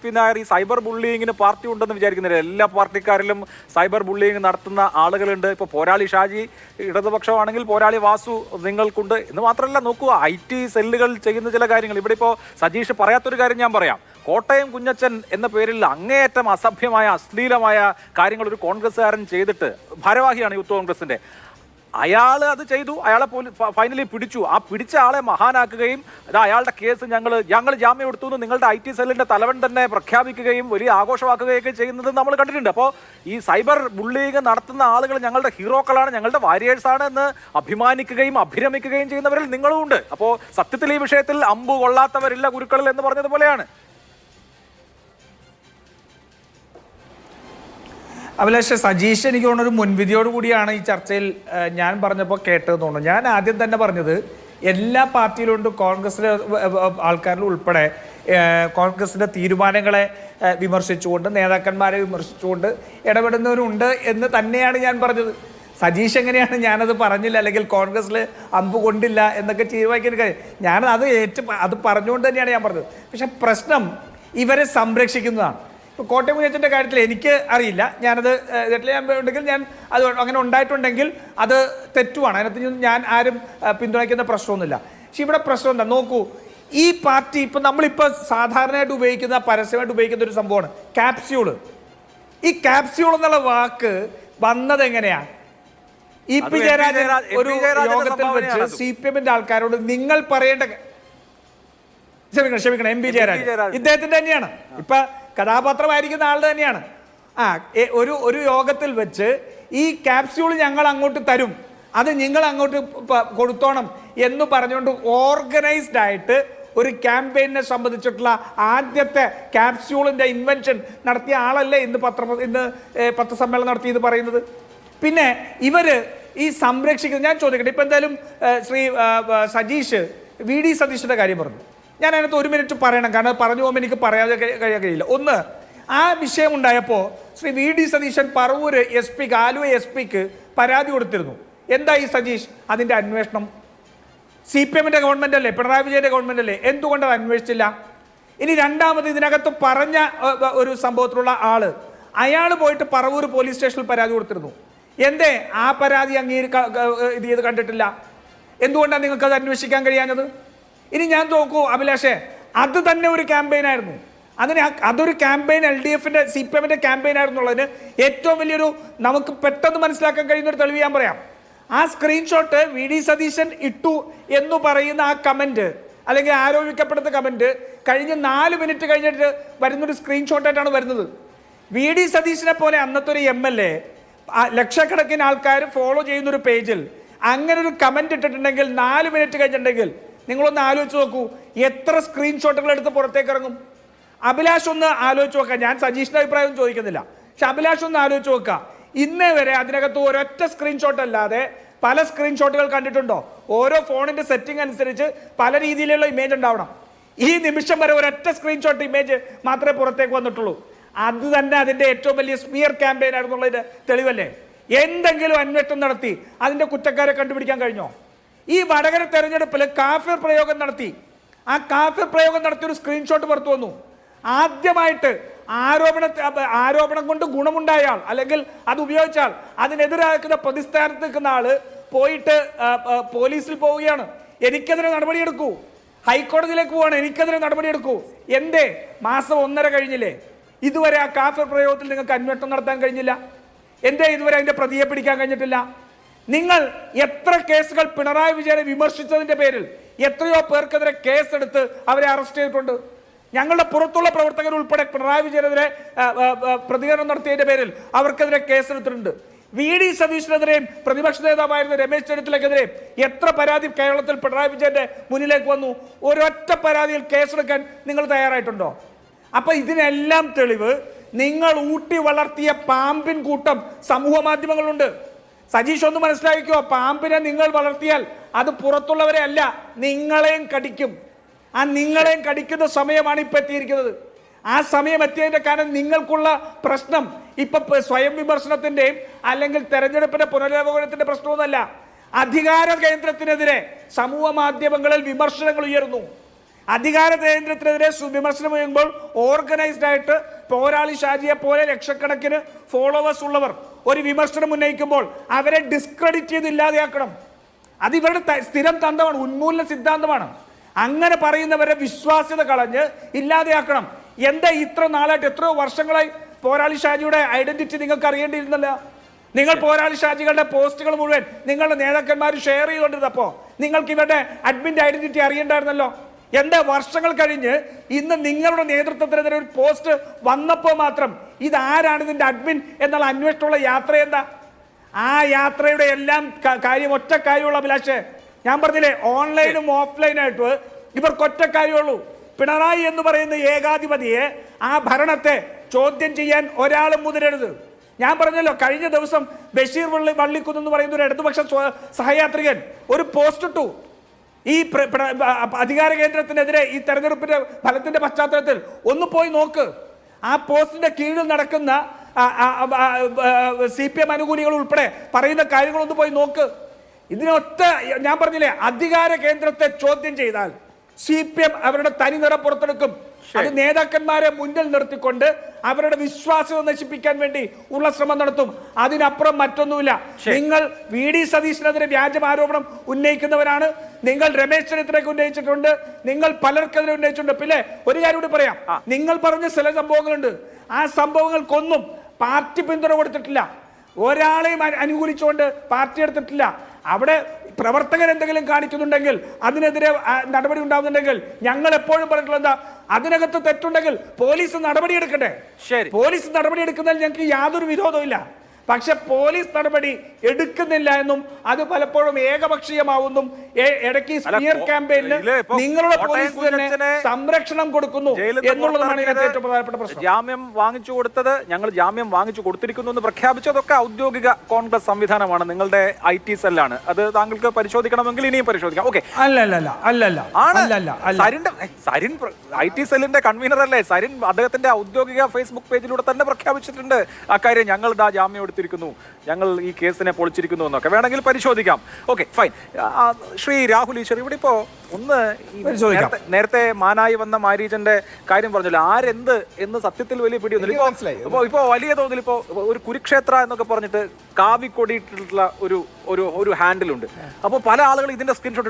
P Nair ഈ cyber ബുള്ളിങ്ങിന് party ഉണ്ടെന്ന് വിചാരിക്കുന്നില്ല. എല്ലാ പാർട്ടിക്കാരിലും സൈബർ ബുള്ളിങ് നടത്തുന്ന ആളുകളുണ്ട്. ഇപ്പോൾ പോരാളി ഷാജി ഇടതുപക്ഷമാണെങ്കിൽ പോരാളി വാസു നിങ്ങൾക്കുണ്ട് എന്ന് മാത്രമല്ല, നോക്കൂ, IT സെല്ലുകൾ ചെയ്യുന്ന ചില കാര്യങ്ങൾ. ഇവിടെ ഇപ്പോൾ സജീഷ് പറയാത്തൊരു കാര്യം ഞാൻ പറയാം. കോട്ടയം കുഞ്ഞച്ചൻ എന്ന പേരിൽ അങ്ങേയറ്റം അസഭ്യമായ അശ്ലീലമായ കാര്യങ്ങൾ ഒരു കോൺഗ്രസ്സുകാരൻ ചെയ്തിട്ട്, ഭാരവാഹിയാണ് യൂത്ത് കോൺഗ്രസിന്റെ, അയാൾ അത് ചെയ്തു. അയാളെ ഫൈനലി പിടിച്ചു. ആ പിടിച്ച ആളെ മഹാനാക്കുകയും അത് അയാളുടെ കേസ് ഞങ്ങൾ ജാമ്യം എടുത്തു എന്ന് നിങ്ങളുടെ IT സെല്ലിന്റെ തലവൻ തന്നെ പ്രഖ്യാപിക്കുകയും വലിയ ആഘോഷമാക്കുകയൊക്കെ ചെയ്യുന്നത് നമ്മൾ കണ്ടിട്ടുണ്ട്. അപ്പോൾ ഈ സൈബർ ബുള്ളിങ് നടത്തുന്ന ആളുകൾ ഞങ്ങളുടെ ഹീറോക്കളാണ്, ഞങ്ങളുടെ വാരിയേഴ്സാണ് എന്ന് അഭിമാനിക്കുകയും അഭിരമിക്കുകയും ചെയ്യുന്നവരിൽ നിങ്ങളും ഉണ്ട്. അപ്പോൾ സത്യത്തിൽ ഈ വിഷയത്തിൽ അമ്പു കൊള്ളാത്തവരില്ല ഗുരുക്കളിൽ എന്ന് പറഞ്ഞതുപോലെയാണ്. അഭിലാഷ്, സജീഷ് എനിക്ക് തോന്നുന്നു ഒരു മുൻവിധിയോട് കൂടിയാണ് ഈ ചർച്ചയിൽ ഞാൻ പറഞ്ഞപ്പോൾ കേട്ടത് തോന്നുന്നു. ഞാൻ ആദ്യം തന്നെ പറഞ്ഞത് എല്ലാ പാർട്ടിയിലുണ്ട്, കോൺഗ്രസിലെ ആൾക്കാരിൽ ഉൾപ്പെടെ കോൺഗ്രസിൻ്റെ തീരുമാനങ്ങളെ വിമർശിച്ചുകൊണ്ട്, നേതാക്കന്മാരെ വിമർശിച്ചുകൊണ്ട് ഇടപെടുന്നവരുണ്ട് എന്ന് തന്നെയാണ് ഞാൻ പറഞ്ഞത്. സജീഷ് എങ്ങനെയാണ് ഞാനത് പറഞ്ഞില്ല അല്ലെങ്കിൽ കോൺഗ്രസ്സിൽ അമ്പ് കൊണ്ടില്ല എന്നൊക്കെ തീരുമാനിക്കാൻ കാര്യം, ഞാനത് അത് പറഞ്ഞുകൊണ്ട് തന്നെയാണ് ഞാൻ പറഞ്ഞത്. പക്ഷെ പ്രശ്നം ഇവരെ സംരക്ഷിക്കുന്നതാണ്. ഇപ്പോൾ കോട്ടയം കുഞ്ഞച്ചൻ്റെ കാര്യത്തിൽ എനിക്ക് അറിയില്ല, ഞാനത് ഉണ്ടെങ്കിൽ ഞാൻ അത് അങ്ങനെ ഉണ്ടായിട്ടുണ്ടെങ്കിൽ അത് തെറ്റുമാണ്, അതിനകത്ത് ഞാൻ ആരും പിന്തുണയ്ക്കുന്ന പ്രശ്നമൊന്നുമില്ല. പക്ഷെ ഇവിടെ പ്രശ്നം എന്താ നോക്കൂ, ഈ പാർട്ടി ഇപ്പം നമ്മളിപ്പോൾ സാധാരണയായിട്ട് ഉപയോഗിക്കുന്ന, പരസ്യമായിട്ട് ഉപയോഗിക്കുന്ന ഒരു സംഭവമാണ് ക്യാപ്സ്യൂള്. ഈ ക്യാപ്സ്യൂൾ എന്നുള്ള വാക്ക് വന്നത് എങ്ങനെയാണ്? EP ജയരാജൻ ഒരു യോഗത്തിൽ വെച്ച് CPM-ന്റെ ആൾക്കാരോട് നിങ്ങൾ പറയേണ്ട, ക്ഷമിക്കണം MP ജയരാജൻ ഇദ്ദേഹത്തിന്റെ തന്നെയാണ്, ഇപ്പൊ കഥാപാത്രമായിരിക്കുന്ന ആൾ തന്നെയാണ്. ഒരു യോഗത്തിൽ വെച്ച് ഈ ക്യാപ്സ്യൂൾ ഞങ്ങൾ അങ്ങോട്ട് തരും, അത് നിങ്ങൾ അങ്ങോട്ട് കൊടുത്തോണം എന്ന് പറഞ്ഞുകൊണ്ട് ഓർഗനൈസ്ഡ് ആയിട്ട് ഒരു ക്യാമ്പയിനെ സംബന്ധിച്ചിട്ടുള്ള ആദ്യത്തെ ക്യാപ്സ്യൂളിന്റെ ഇൻവെൻഷൻ നടത്തിയ ആളല്ലേ ഇന്ന് പത്രസമ്മേളനം നടത്തി ഇത് പറയുന്നത്. പിന്നെ ഇവര് ഈ സംരക്ഷിക്കുന്നത്, ഞാൻ ചോദിക്കട്ടെ, ഇപ്പൊ എന്തായാലും ശ്രീ സജീഷ് VD സതീഷിന്റെ കാര്യം പറഞ്ഞു. ഞാൻ അതിനകത്ത് 1 മിനിറ്റ് പറയണം, കാരണം പറഞ്ഞു പോകുമ്പോൾ എനിക്ക് പറയാതെ കഴിയാൻ കഴിയില്ല. ഒന്ന്, ആ വിഷയം ഉണ്ടായപ്പോൾ ശ്രീ VD സതീശൻ പറവൂർ SP-ക്ക്, ആലുവ SP-ക്ക് പരാതി കൊടുത്തിരുന്നു. എന്തായി സജീഷ് അതിൻ്റെ അന്വേഷണം? CPM-ന്റെ ഗവൺമെന്റ് അല്ലേ, പിണറായി വിജയന്റെ ഗവൺമെന്റ് അല്ലേ, എന്തുകൊണ്ട് അത് അന്വേഷിച്ചില്ല? ഇനി രണ്ടാമത്, ഇതിനകത്ത് പറഞ്ഞ ഒരു സംഭവത്തിലുള്ള ആള്, അയാൾ പോയിട്ട് പറവൂർ പോലീസ് സ്റ്റേഷനിൽ പരാതി കൊടുത്തിരുന്നു. എന്തേ ആ പരാതി ഇത് ചെയ്ത് കണ്ടിട്ടില്ല? എന്തുകൊണ്ടാണ് നിങ്ങൾക്ക് അത് അന്വേഷിക്കാൻ കഴിയാഞ്ഞത്? ഇനി ഞാൻ നോക്കൂ അഭിലാഷേ, അത് തന്നെ ഒരു ക്യാമ്പയിൻ ആയിരുന്നു. അതൊരു ക്യാമ്പയിൻ LDF-ന്റെ CPM-ന്റെ ക്യാമ്പയിൻ ആയിരുന്നുള്ളതിന് ഏറ്റവും വലിയൊരു നമുക്ക് പെട്ടെന്ന് മനസ്സിലാക്കാൻ കഴിയുന്ന ഒരു തെളിവ് ഞാൻ പറയാം. ആ സ്ക്രീൻഷോട്ട് VD സതീശൻ ഇട്ടു എന്ന് പറയുന്ന ആ കമന്റ്, അല്ലെങ്കിൽ ആരോപിക്കപ്പെടുന്ന കമന്റ്, കഴിഞ്ഞ 4 മിനിറ്റ് കഴിഞ്ഞിട്ട് വരുന്നൊരു സ്ക്രീൻഷോട്ടായിട്ടാണ് വരുന്നത്. VD സതീശനെ പോലെ അന്നത്തെ ഒരു MLA ലക്ഷക്കണക്കിന് ആൾക്കാർ ഫോളോ ചെയ്യുന്നൊരു പേജിൽ അങ്ങനെ ഒരു കമന്റ് ഇട്ടിട്ടുണ്ടെങ്കിൽ 4 മിനിറ്റ് കഴിഞ്ഞിട്ടുണ്ടെങ്കിൽ നിങ്ങളൊന്ന് ആലോചിച്ച് നോക്കൂ, എത്ര സ്ക്രീൻഷോട്ടുകൾ എടുത്ത് പുറത്തേക്ക് ഇറങ്ങും? അഭിലാഷ് ഒന്ന് ആലോചിച്ച് നോക്കുക. ഞാൻ സജീഷിന്റെ അഭിപ്രായം ചോദിക്കുന്നില്ല, പക്ഷെ അഭിലാഷ് ഒന്ന് ആലോചിച്ച് നോക്കുക. ഇന്നേ വരെ അതിനകത്ത് ഒരൊറ്റ സ്ക്രീൻഷോട്ട് അല്ലാതെ പല സ്ക്രീൻഷോട്ടുകൾ കണ്ടിട്ടുണ്ടോ? ഓരോ ഫോണിന്റെ സെറ്റിംഗ് അനുസരിച്ച് പല രീതിയിലുള്ള ഇമേജ് ഉണ്ടാവണം. ഈ നിമിഷം വരെ ഒരൊറ്റ സ്ക്രീൻഷോട്ട് ഇമേജ് മാത്രമേ പുറത്തേക്ക് വന്നിട്ടുള്ളൂ. അത് തന്നെ അതിന്റെ ഏറ്റവും വലിയ സ്മിയർ ക്യാമ്പയിൻ ആയിരുന്നുള്ളതിന്റെ തെളിവല്ലേ? എന്തെങ്കിലും അന്വേഷണം നടത്തി അതിന്റെ കുറ്റക്കാരെ കണ്ടുപിടിക്കാൻ കഴിഞ്ഞോ? ഈ വടകര തെരഞ്ഞെടുപ്പിൽ കാഫിർ പ്രയോഗം നടത്തി. ആ കാഫിർ പ്രയോഗം നടത്തിയ ഒരു സ്ക്രീൻഷോട്ട് പുറത്തു വന്നു. ആദ്യമായിട്ട് ആരോപണം കൊണ്ട് ഗുണമുണ്ടായാൽ, അല്ലെങ്കിൽ അത് ഉപയോഗിച്ചാൽ അതിനെതിരാക്കുന്ന പ്രതിസ്ഥാനത്ത് നിൽക്കുന്ന ആള് പോയിട്ട് പോലീസിൽ പോവുകയാണ്, എനിക്കെതിരെ നടപടിയെടുക്കൂ, ഹൈക്കോടതിയിലേക്ക് പോവാണ്, എനിക്കെതിരെ നടപടിയെടുക്കൂ. എന്തേ? മാസം 1.5 കഴിഞ്ഞില്ലേ, ഇതുവരെ ആ കാഫിർ പ്രയോഗത്തിൽ നിങ്ങൾക്ക് അന്വേഷണം നടത്താൻ കഴിഞ്ഞില്ല? എന്തേ ഇതുവരെ അതിന്റെ പ്രതിയെ പിടിക്കാൻ കഴിഞ്ഞിട്ടില്ല? നിങ്ങൾ എത്ര കേസുകൾ പിണറായി വിജയനെ വിമർശിച്ചതിന്റെ പേരിൽ എത്രയോ പേർക്കെതിരെ കേസെടുത്ത് അവരെ അറസ്റ്റ് ചെയ്തിട്ടുണ്ട്. ഞങ്ങളുടെ പുറത്തുള്ള പ്രവർത്തകർ ഉൾപ്പെടെ പിണറായി വിജയനെതിരെ പ്രതികരണം നടത്തിയതിന്റെ പേരിൽ അവർക്കെതിരെ കേസെടുത്തിട്ടുണ്ട്. VD സതീഷിനെതിരെയും പ്രതിപക്ഷ നേതാവായിരുന്ന രമേശ് ചെന്നിത്തലയ്ക്കെതിരെയും എത്ര പരാതി കേരളത്തിൽ പിണറായി വിജയന്റെ മുന്നിലേക്ക് വന്നു? ഒരൊറ്റ പരാതിയിൽ കേസെടുക്കാൻ നിങ്ങൾ തയ്യാറായിട്ടുണ്ടോ? അപ്പൊ ഇതിനെല്ലാം തെളിവ് നിങ്ങൾ ഊട്ടി വളർത്തിയ പാമ്പിൻ കൂട്ടം സമൂഹ മാധ്യമങ്ങളുണ്ട്. സജീഷ് ഒന്ന് മനസ്സിലാക്കിക്കോ, പാമ്പിനെ നിങ്ങൾ വളർത്തിയാൽ അത് പുറത്തുള്ളവരെ അല്ല, നിങ്ങളെയും കടിക്കും. ആ നിങ്ങളെയും കടിക്കുന്ന സമയമാണ് ഇപ്പൊ എത്തിയിരിക്കുന്നത്. ആ സമയം എത്തിയതിന്റെ കാരണം നിങ്ങൾക്കുള്ള പ്രശ്നം ഇപ്പൊ സ്വയം വിമർശനത്തിന്റെയും അല്ലെങ്കിൽ തെരഞ്ഞെടുപ്പിന്റെ പുനരവലോകനത്തിന്റെ പ്രശ്നമൊന്നുമല്ല. അധികാര കേന്ദ്രത്തിനെതിരെ സമൂഹ മാധ്യമങ്ങളിൽ വിമർശനങ്ങൾ ഉയർന്നു. അധികാര കേന്ദ്രത്തിനെതിരെ വിമർശനം ചെയ്യുമ്പോൾ ഓർഗനൈസ്ഡ് ആയിട്ട് പോരാളി ഷാജിയെ പോലെ ലക്ഷക്കണക്കിന് ഫോളോവേഴ്സ് ഉള്ളവർ ഒരു വിമർശനം ഉന്നയിക്കുമ്പോൾ അവരെ ഡിസ്ക്രെഡിറ്റ് ചെയ്ത് ഇല്ലാതെയാക്കണം. അത് ഇവരുടെ സ്ഥിരം തന്ത്രമാണ്, ഉന്മൂലന സിദ്ധാന്തമാണ്. അങ്ങനെ പറയുന്നവരെ വിശ്വാസ്യത കളഞ്ഞ് ഇല്ലാതെയാക്കണം. എന്താ ഇത്ര നാളായിട്ട്, എത്രയോ വർഷങ്ങളായി പോരാളി ഷാജിയുടെ ഐഡന്റിറ്റി നിങ്ങൾക്ക് അറിയേണ്ടിയിരുന്നല്ല? നിങ്ങൾ പോരാളി ഷാജികളുടെ പോസ്റ്റുകൾ മുഴുവൻ നിങ്ങളുടെ നേതാക്കന്മാർ ഷെയർ ചെയ്തുകൊണ്ടിരുന്നപ്പോൾ നിങ്ങൾക്ക് ഇവരുടെ അഡ്മിൻ്റെ ഐഡന്റിറ്റി അറിയണ്ടായിരുന്നല്ലോ. എന്താ വർഷങ്ങൾ കഴിഞ്ഞ് ഇന്ന് നിങ്ങളുടെ നേതൃത്വത്തിനെതിരെ ഒരു പോസ്റ്റ് വന്നപ്പോൾ മാത്രം ഇതാരാണ് ഇതിന്റെ അഡ്മിൻ എന്നുള്ള അന്വേഷണമുള്ള യാത്ര എന്താ? ആ യാത്രയുടെ എല്ലാം കാര്യം ഒറ്റ കാര്യമുള്ള അഭിലാഷേ, ഞാൻ പറഞ്ഞില്ലേ, ഓൺലൈനും ഓഫ്ലൈനായിട്ട് ഇവർക്ക് ഒറ്റ കാര്യമുള്ളൂ. പിണറായി എന്ന് പറയുന്ന ഏകാധിപതിയെ, ആ ഭരണത്തെ ചോദ്യം ചെയ്യാൻ ഒരാളും മുതിരരുത്. ഞാൻ പറഞ്ഞല്ലോ, കഴിഞ്ഞ ദിവസം ബഷീർ വള്ളിക്കുന്ന് എന്ന് പറയുന്ന ഒരു ഇടതുപക്ഷ സഹയാത്രികൻ ഒരു പോസ്റ്റ് ഇട്ടു. ഈ അധികാര കേന്ദ്രത്തിനെതിരെ ഈ തെരഞ്ഞെടുപ്പിന്റെ ഫലത്തിന്റെ പശ്ചാത്തലത്തിൽ ഒന്ന് പോയി നോക്ക്. ആ പോസ്റ്റിന്റെ കീഴിൽ നടക്കുന്ന CPM അനുകൂലികൾ ഉൾപ്പെടെ പറയുന്ന കാര്യങ്ങളൊന്ന് പോയി നോക്ക്. ഇതിനൊറ്റ, ഞാൻ പറഞ്ഞില്ലേ, അധികാര കേന്ദ്രത്തെ ചോദ്യം ചെയ്താൽ CPM അവരുടെ തനി നിറം പുറത്തെടുക്കും. അത് നേതാക്കന്മാരെ മുന്നിൽ നിർത്തിക്കൊണ്ട് അവരുടെ വിശ്വാസം നശിപ്പിക്കാൻ വേണ്ടി ഉള്ള ശ്രമം നടത്തും. അതിനപ്പുറം മറ്റൊന്നുമില്ല. നിങ്ങൾ VD സതീശനെതിരെ വ്യാജ ആരോപണം ഉന്നയിക്കുന്നവരാണ്. നിങ്ങൾ രമേശ് ചെന്നിത്തലയ്ക്ക് ഉന്നയിച്ചിട്ടുണ്ട്, നിങ്ങൾ പലർക്കെതിരെ ഉന്നയിച്ചിട്ടുണ്ട്. പിന്നെ ഒരു കാര്യം കൂടി പറയാം, നിങ്ങൾ പറഞ്ഞ ചില സംഭവങ്ങളുണ്ട്. ആ സംഭവങ്ങൾക്കൊന്നും പാർട്ടി പിന്തുണ കൊടുത്തിട്ടില്ല, ഒരാളെയും അനുകൂലിച്ചുകൊണ്ട് പാർട്ടി എടുത്തിട്ടില്ല. അവിടെ പ്രവർത്തകർ എന്തെങ്കിലും കാണിക്കുന്നുണ്ടെങ്കിൽ അതിനെതിരെ നടപടി ഉണ്ടാകുന്നുണ്ടെങ്കിൽ ഞങ്ങൾ എപ്പോഴും പറഞ്ഞിട്ടുള്ള എന്താ, അതിനകത്ത് തെറ്റുണ്ടെങ്കിൽ പോലീസ് നടപടിയെടുക്കട്ടെ. പോലീസ് നടപടിയെടുക്കുന്നതിൽ ഞങ്ങൾക്ക് യാതൊരു വിരോധവും ഇല്ല. പക്ഷെ പോലീസ് നടപടി എടുക്കുന്നില്ല എന്നും അത് പലപ്പോഴും ഏകപക്ഷീയമാവുന്നും ഇടയ്ക്ക് സ്മിയർ ക്യാമ്പയിന് നിങ്ങളുടെ പോലീസ് തന്നെ സംരക്ഷണം കൊടുക്കുന്നു എന്നുള്ളതാണ് ഇതിനകത്ത് ഏറ്റവും പ്രധാനപ്പെട്ട പ്രശ്നം. ജാമ്യം വാങ്ങിച്ചു കൊടുത്തത്, ഞങ്ങൾ ജാമ്യം വാങ്ങിച്ചു കൊടുത്തിരിക്കുന്നു എന്ന് പ്രഖ്യാപിച്ചതൊക്കെ ഔദ്യോഗിക കോൺഗ്രസ് സംവിധാനമാണ്, നിങ്ങളുടെ IT സെല്ലാണ്. അത് താങ്കൾക്ക് പരിശോധിക്കണമെങ്കിൽ ഇനിയും പരിശോധിക്കാം. ഓക്കെ, സരിൻ IT സെല്ലിന്റെ കൺവീനർ അല്ലേ സരിൻ? അദ്ദേഹത്തിന്റെ ഔദ്യോഗിക ഫേസ്ബുക്ക് പേജിലൂടെ തന്നെ പ്രഖ്യാപിച്ചിട്ടുണ്ട് അക്കാര്യം. ഞങ്ങൾ ഇതാ ജാമ്യം എടുത്തിരിക്കുന്നു, ഞങ്ങൾ ഈ കേസിനെ പൊളിച്ചിരിക്കുന്നു എന്നൊക്കെ വേണമെങ്കിൽ പരിശോധിക്കാം. Okay, fine. ശ്രീ രാഹുൽ ഈശ്വർ, ഇവിടെ ഇപ്പോ ഒന്ന് നേരത്തെ മാനായി വന്ന മാരീജന്റെ കാര്യം പറഞ്ഞല്ലോ, ആരെന്ത് എന്ന് സത്യത്തിൽ വലിയ പിടിയൊന്നുമില്ല. ഇപ്പോ വലിയ തോതിൽ ഇപ്പോ ഒരു കുരുക്ഷേത്ര എന്നൊക്കെ പറഞ്ഞിട്ട് കാവിക്കൊടിയിട്ടുള്ള ഒരു ഹാൻഡിലുണ്ട്. അപ്പോൾ പല ആളുകൾ ഇതിന്റെ സ്ക്രീൻഷോട്ട്